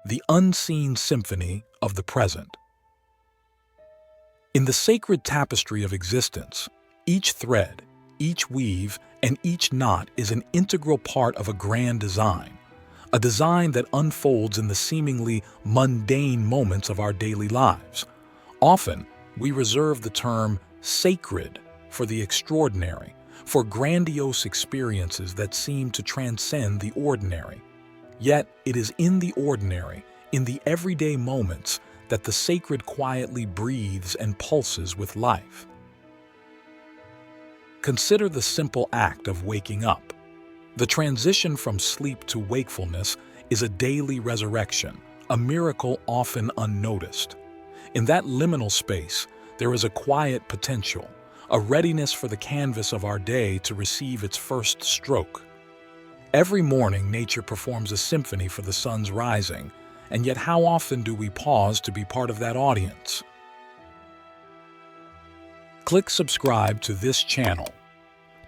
the unseen symphony of the present. In the sacred tapestry of existence, each thread, each weave, and each knot is an integral part of a grand design, a design that unfolds in the seemingly mundane moments of our daily lives. Often, we reserve the term sacred for the extraordinary, for grandiose experiences that seem to transcend the ordinary. Yet, it is in the ordinary, in the everyday moments, that the sacred quietly breathes and pulses with life. Consider the simple act of waking up. The transition from sleep to wakefulness is a daily resurrection, a miracle often unnoticed. In that liminal space, there is a quiet potential, a readiness for the canvas of our day to receive its first stroke. Every morning, nature performs a symphony for the sun's rising, and yet how often do we pause to be part of that audience? Click subscribe to this channel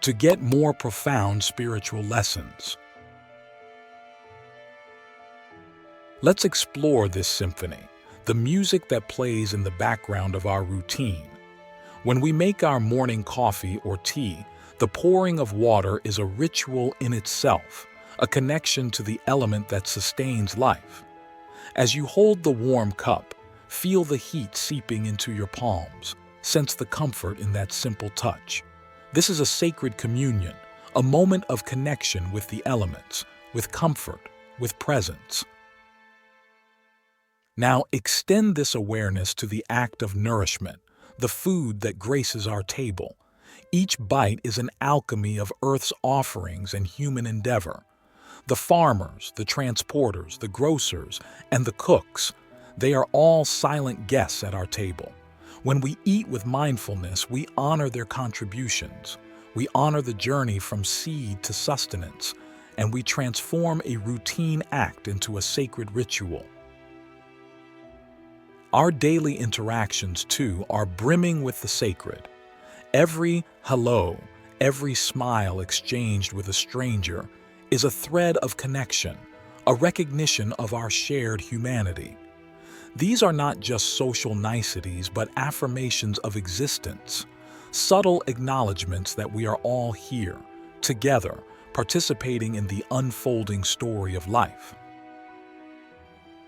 to get more profound spiritual lessons. Let's explore this symphony, the music that plays in the background of our routine. When we make our morning coffee or tea, the pouring of water is a ritual in itself, a connection to the element that sustains life. As you hold the warm cup, feel the heat seeping into your palms, sense the comfort in that simple touch. This is a sacred communion, a moment of connection with the elements, with comfort, with presence. Now extend this awareness to the act of nourishment, the food that graces our table. Each bite is an alchemy of Earth's offerings and human endeavor. The farmers, the transporters, the grocers, and the cooks, they are all silent guests at our table. When we eat with mindfulness, we honor their contributions. We honor the journey from seed to sustenance, and we transform a routine act into a sacred ritual. Our daily interactions, too, are brimming with the sacred. Every hello, every smile exchanged with a stranger is a thread of connection, a recognition of our shared humanity. These are not just social niceties, but affirmations of existence, subtle acknowledgments that we are all here, together, participating in the unfolding story of life.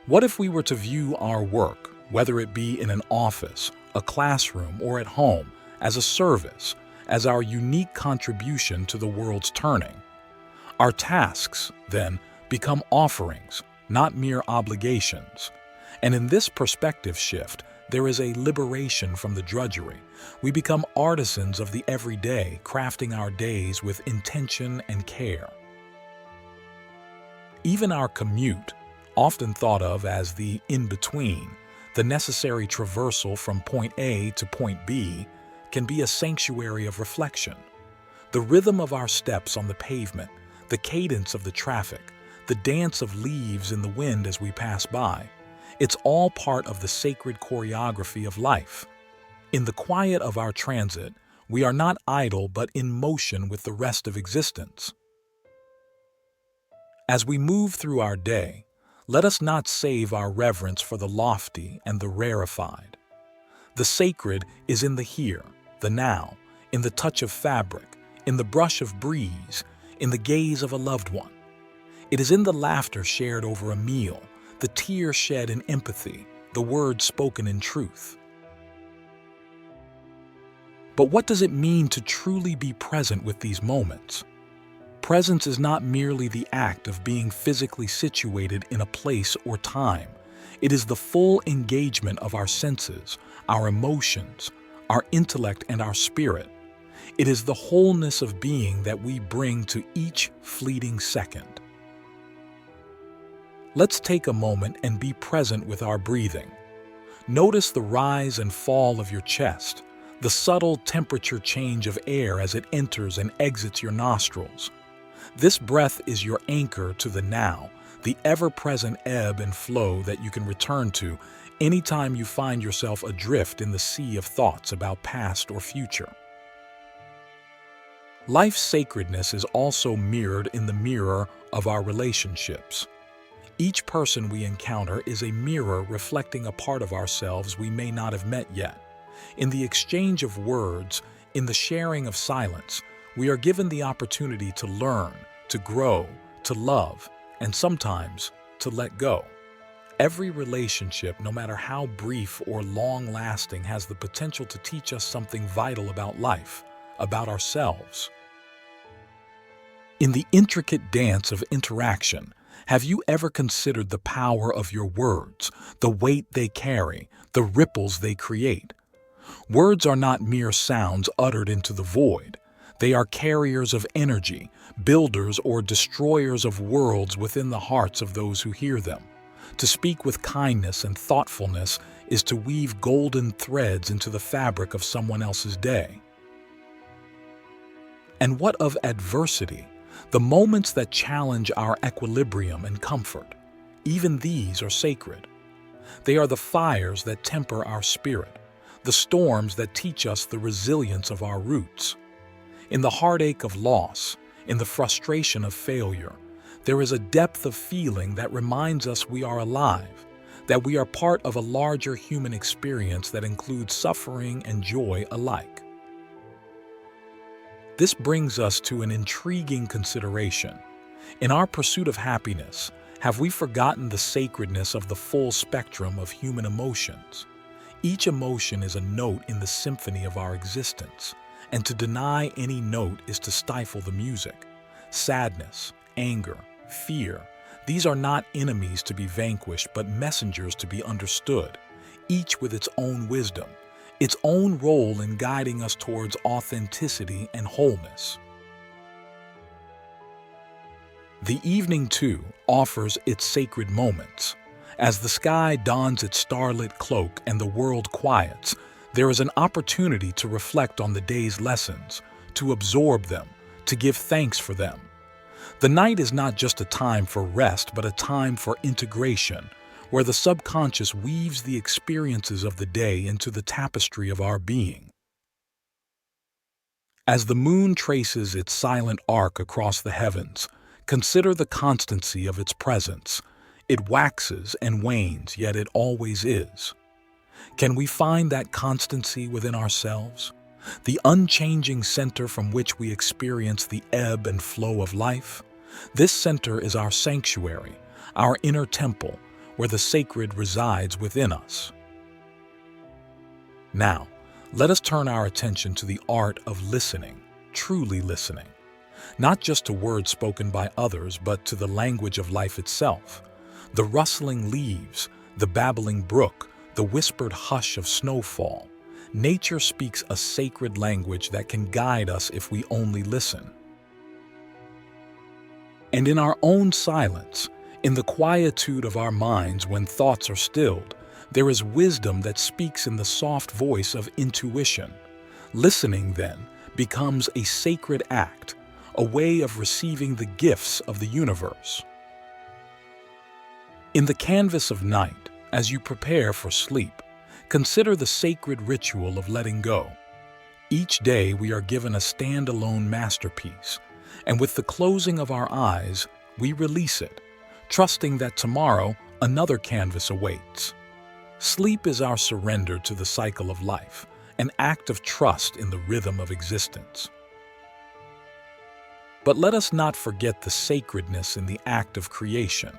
What if we were to view our work, whether it be in an office, a classroom, or at home, as a service, as our unique contribution to the world's turning? Our tasks, then, become offerings, not mere obligations. And in this perspective shift, there is a liberation from the drudgery. We become artisans of the everyday, crafting our days with intention and care. Even our commute, often thought of as the in-between, the necessary traversal from point A to point B, can be a sanctuary of reflection. The rhythm of our steps on the pavement, the cadence of the traffic, the dance of leaves in the wind as we pass by, it's all part of the sacred choreography of life. In the quiet of our transit, we are not idle but in motion with the rest of existence. As we move through our day, let us not save our reverence for the lofty and the rarefied. The sacred is in the here, the now, in the touch of fabric, in the brush of breeze, in the gaze of a loved one. It is in the laughter shared over a meal, the tears shed in empathy, the words spoken in truth. But what does it mean to truly be present with these moments? Presence is not merely the act of being physically situated in a place or time. It is the full engagement of our senses, our emotions, our intellect, and our spirit. It is the wholeness of being that we bring to each fleeting second. Let's take a moment and be present with our breathing. Notice the rise and fall of your chest, the subtle temperature change of air as it enters and exits your nostrils. This breath is your anchor to the now, the ever-present ebb and flow that you can return to anytime you find yourself adrift in the sea of thoughts about past or future. Life's sacredness is also mirrored in the mirror of our relationships. Each person we encounter is a mirror reflecting a part of ourselves we may not have met yet. In the exchange of words, in the sharing of silence, we are given the opportunity to learn, to grow, to love, and sometimes to let go. Every relationship, no matter how brief or long-lasting, has the potential to teach us something vital about life, about ourselves. In the intricate dance of interaction, have you ever considered the power of your words, the weight they carry, the ripples they create? Words are not mere sounds uttered into the void. They are carriers of energy, builders or destroyers of worlds within the hearts of those who hear them. To speak with kindness and thoughtfulness is to weave golden threads into the fabric of someone else's day. And what of adversity? The moments that challenge our equilibrium and comfort. Even these are sacred. They are the fires that temper our spirit, the storms that teach us the resilience of our roots. In the heartache of loss, in the frustration of failure, there is a depth of feeling that reminds us we are alive, that we are part of a larger human experience that includes suffering and joy alike. This brings us to an intriguing consideration. In our pursuit of happiness, have we forgotten the sacredness of the full spectrum of human emotions? Each emotion is a note in the symphony of our existence, and to deny any note is to stifle the music. Sadness, anger, fear, these are not enemies to be vanquished, but messengers to be understood, each with its own wisdom, its own role in guiding us towards authenticity and wholeness. The evening, too, offers its sacred moments. As the sky dons its starlit cloak and the world quiets, there is an opportunity to reflect on the day's lessons, to absorb them, to give thanks for them. The night is not just a time for rest, but a time for integration, where the subconscious weaves the experiences of the day into the tapestry of our being. As the moon traces its silent arc across the heavens, consider the constancy of its presence. It waxes and wanes, yet it always is. Can we find that constancy within ourselves? The unchanging center from which we experience the ebb and flow of life? This center is our sanctuary, our inner temple, where the sacred resides within us. Now, let us turn our attention to the art of listening, truly listening. Not just to words spoken by others, but to the language of life itself. The rustling leaves, the babbling brook, the whispered hush of snowfall. Nature speaks a sacred language that can guide us if we only listen. And in our own silence, in the quietude of our minds when thoughts are stilled, there is wisdom that speaks in the soft voice of intuition. Listening, then, becomes a sacred act, a way of receiving the gifts of the universe. In the canvas of night, as you prepare for sleep, consider the sacred ritual of letting go. Each day we are given a standalone masterpiece, and with the closing of our eyes, we release it, trusting that tomorrow another canvas awaits. Sleep is our surrender to the cycle of life, an act of trust in the rhythm of existence. But let us not forget the sacredness in the act of creation.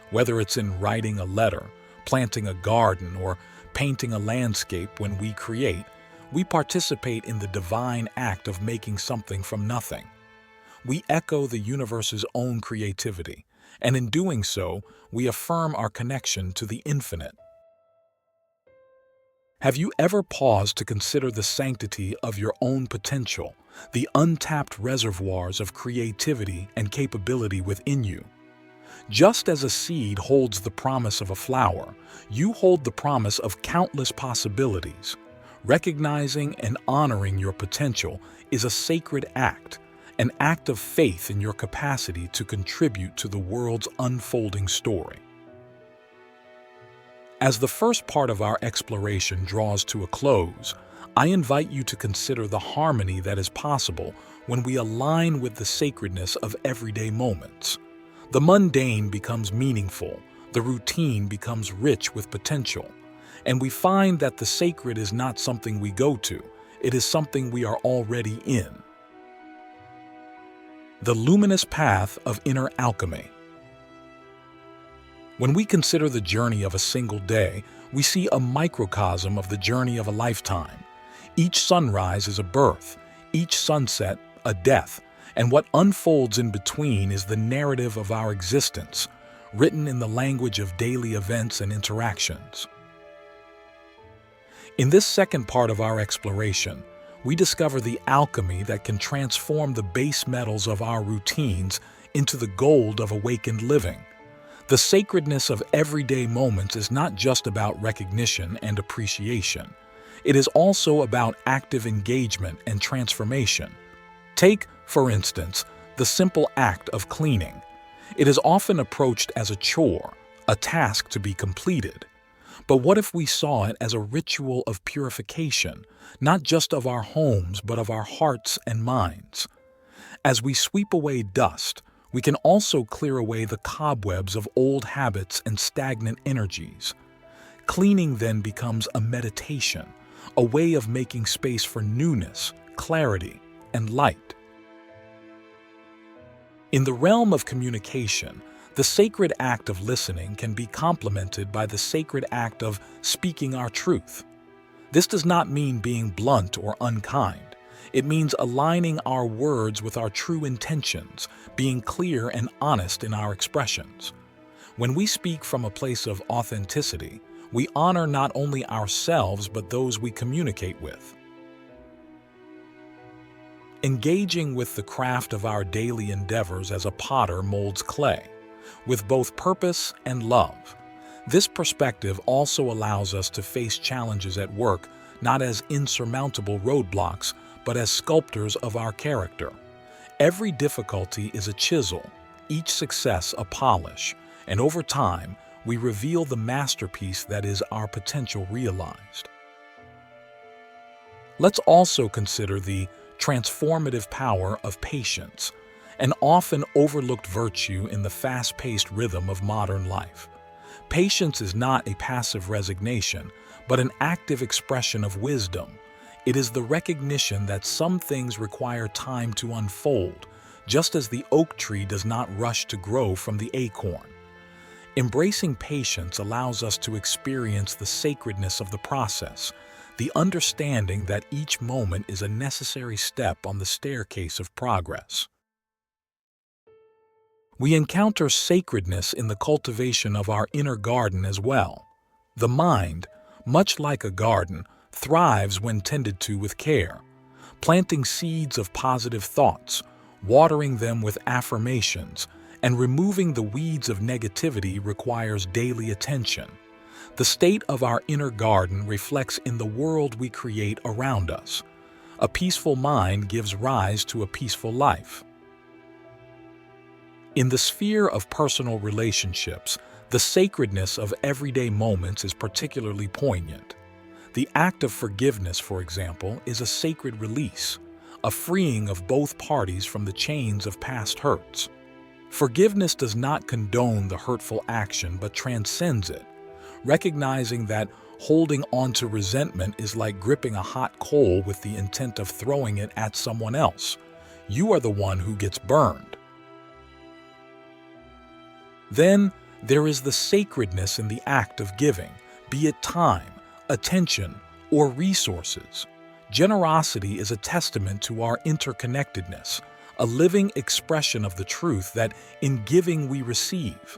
Whether it's in writing a letter, planting a garden, or painting a landscape, when we create, we participate in the divine act of making something from nothing. We echo the universe's own creativity, and in doing so, we affirm our connection to the infinite. Have you ever paused to consider the sanctity of your own potential, the untapped reservoirs of creativity and capability within you? Just as a seed holds the promise of a flower, you hold the promise of countless possibilities. Recognizing and honoring your potential is a sacred act, an act of faith in your capacity to contribute to the world's unfolding story. As the first part of our exploration draws to a close, I invite you to consider the harmony that is possible when we align with the sacredness of everyday moments. The mundane becomes meaningful, the routine becomes rich with potential, and we find that the sacred is not something we go to, it is something we are already in. The luminous path of inner alchemy. When we consider the journey of a single day, we see a microcosm of the journey of a lifetime. Each sunrise is a birth, each sunset a death, and what unfolds in between is the narrative of our existence, written in the language of daily events and interactions. In this second part of our exploration, we discover the alchemy that can transform the base metals of our routines into the gold of awakened living. The sacredness of everyday moments is not just about recognition and appreciation. It is also about active engagement and transformation. Take, for instance, the simple act of cleaning. It is often approached as a chore, a task to be completed. But what if we saw it as a ritual of purification, not just of our homes, but of our hearts and minds? As we sweep away dust, we can also clear away the cobwebs of old habits and stagnant energies. Cleaning then becomes a meditation, a way of making space for newness, clarity, and light. In the realm of communication, the sacred act of listening can be complemented by the sacred act of speaking our truth. This does not mean being blunt or unkind. It means aligning our words with our true intentions, being clear and honest in our expressions. When we speak from a place of authenticity, we honor not only ourselves but those we communicate with. Engaging with the craft of our daily endeavors as a potter molds clay, with both purpose and love. This perspective also allows us to face challenges at work not as insurmountable roadblocks, but as sculptors of our character. Every difficulty is a chisel, each success a polish, and over time, we reveal the masterpiece that is our potential realized. Let's also consider the transformative power of patience, an often overlooked virtue in the fast-paced rhythm of modern life. Patience is not a passive resignation, but an active expression of wisdom. It is the recognition that some things require time to unfold, just as the oak tree does not rush to grow from the acorn. Embracing patience allows us to experience the sacredness of the process, the understanding that each moment is a necessary step on the staircase of progress. We encounter sacredness in the cultivation of our inner garden as well. The mind, much like a garden, thrives when tended to with care, planting seeds of positive thoughts, watering them with affirmations, and removing the weeds of negativity requires daily attention. The state of our inner garden reflects in the world we create around us. A peaceful mind gives rise to a peaceful life. In the sphere of personal relationships, the sacredness of everyday moments is particularly poignant. The act of forgiveness, for example, is a sacred release, a freeing of both parties from the chains of past hurts. Forgiveness does not condone the hurtful action but transcends it, recognizing that holding on to resentment is like gripping a hot coal with the intent of throwing it at someone else. You are the one who gets burned. Then there is the sacredness in the act of giving, be it time, attention, or resources. Generosity is a testament to our interconnectedness, a living expression of the truth that in giving we receive.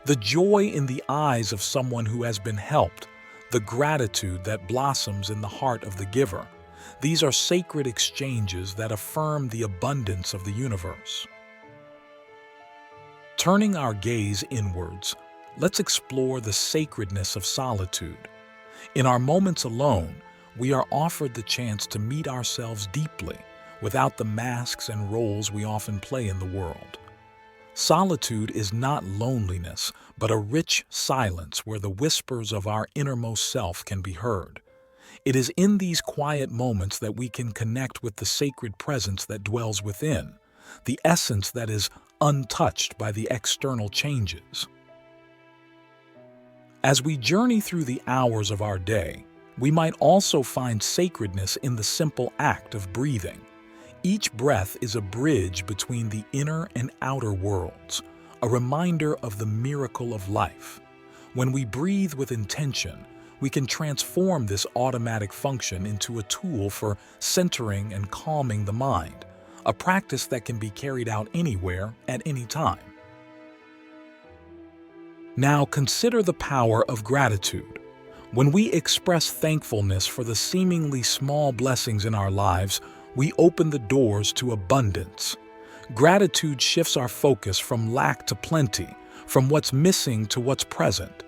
The joy in the eyes of someone who has been helped, the gratitude that blossoms in the heart of the giver. These are sacred exchanges that affirm the abundance of the universe. Turning our gaze inwards, let's explore the sacredness of solitude. In our moments alone, we are offered the chance to meet ourselves deeply, without the masks and roles we often play in the world. Solitude is not loneliness, but a rich silence where the whispers of our innermost self can be heard. It is in these quiet moments that we can connect with the sacred presence that dwells within, the essence that is untouched by the external changes. As we journey through the hours of our day, we might also find sacredness in the simple act of breathing. Each breath is a bridge between the inner and outer worlds, a reminder of the miracle of life. When we breathe with intention, we can transform this automatic function into a tool for centering and calming the mind, a practice that can be carried out anywhere at any time. Now consider the power of gratitude. When we express thankfulness for the seemingly small blessings in our lives, we open the doors to abundance. Gratitude shifts our focus from lack to plenty, from what's missing to what's present.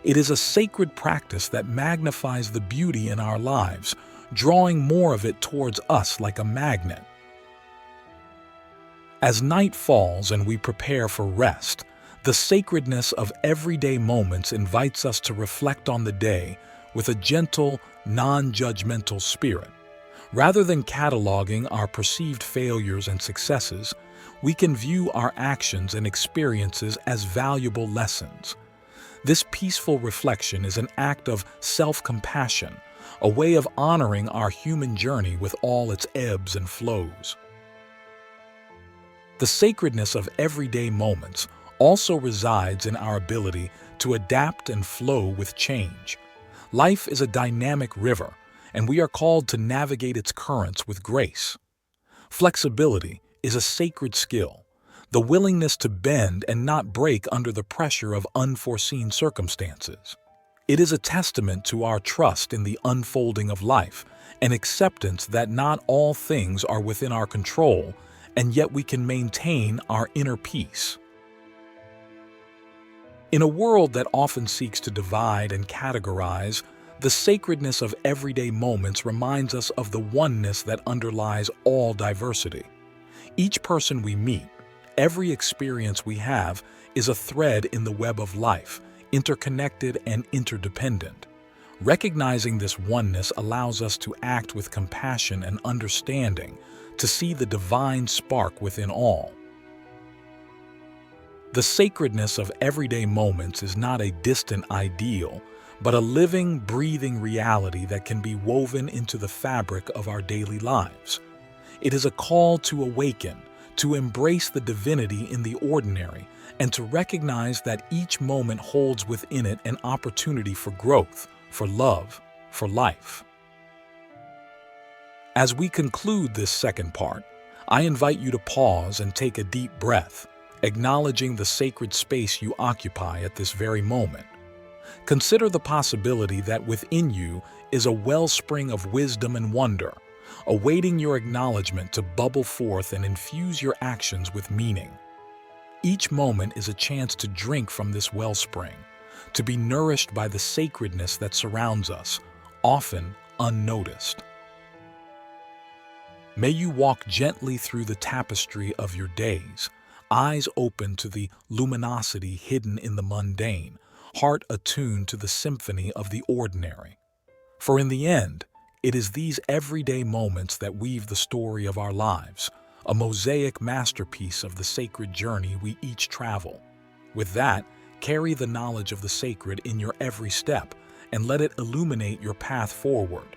It is a sacred practice that magnifies the beauty in our lives, drawing more of it towards us like a magnet. As night falls and we prepare for rest, the sacredness of everyday moments invites us to reflect on the day with a gentle, non-judgmental spirit. Rather than cataloging our perceived failures and successes, we can view our actions and experiences as valuable lessons. This peaceful reflection is an act of self-compassion, a way of honoring our human journey with all its ebbs and flows. The sacredness of everyday moments also resides in our ability to adapt and flow with change. Life is a dynamic river, and we are called to navigate its currents with grace. Flexibility is a sacred skill, the willingness to bend and not break under the pressure of unforeseen circumstances. It is a testament to our trust in the unfolding of life, an acceptance that not all things are within our control, and yet we can maintain our inner peace. In a world that often seeks to divide and categorize, the sacredness of everyday moments reminds us of the oneness that underlies all diversity. Each person we meet, every experience we have, is a thread in the web of life, interconnected and interdependent. Recognizing this oneness allows us to act with compassion and understanding, to see the divine spark within all. The sacredness of everyday moments is not a distant ideal, but a living, breathing reality that can be woven into the fabric of our daily lives. It is a call to awaken, to embrace the divinity in the ordinary, and to recognize that each moment holds within it an opportunity for growth, for love, for life. As we conclude this second part, I invite you to pause and take a deep breath, acknowledging the sacred space you occupy at this very moment. Consider the possibility that within you is a wellspring of wisdom and wonder, awaiting your acknowledgement to bubble forth and infuse your actions with meaning. Each moment is a chance to drink from this wellspring, to be nourished by the sacredness that surrounds us, often unnoticed. May you walk gently through the tapestry of your days, eyes open to the luminosity hidden in the mundane, heart attuned to the symphony of the ordinary. For in the end, it is these everyday moments that weave the story of our lives, a mosaic masterpiece of the sacred journey we each travel. With that, carry the knowledge of the sacred in your every step and let it illuminate your path forward.